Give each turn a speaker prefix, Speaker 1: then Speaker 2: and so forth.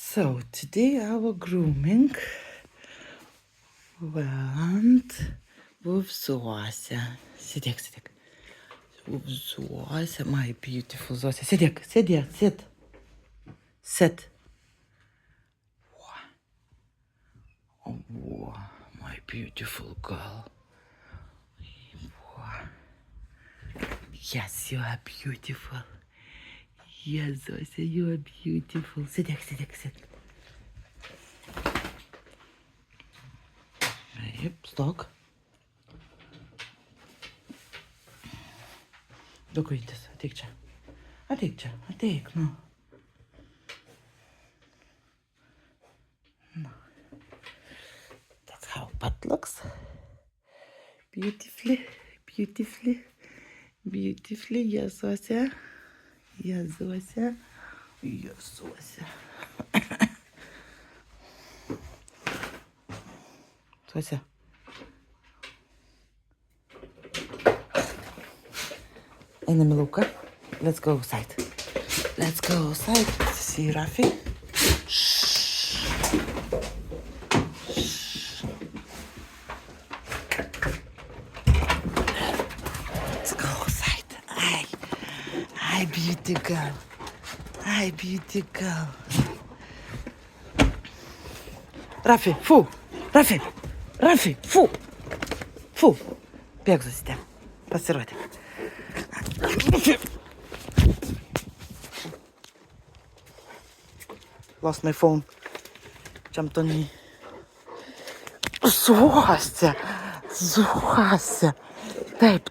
Speaker 1: So, today our grooming went with Zosia. Сидик. With Zosia, my beautiful Zosia. Сидик, sit. Sit. Oh, my beautiful girl. Yes, you are beautiful. Yes, Zosia, you are beautiful. Сидик, sit. Yep, stock. Dogwitches, take, no. That's how butt looks. Beautifully. Yes, Zosia. Zosia. Enemy Luca. Let's go outside. See Rafi. Shh. Let's go outside. Hi, beauty girl. Rafi, фу. Bėg Zosite. Pasirodė. Lost my phone. Jumped on me. Zosia. Taip.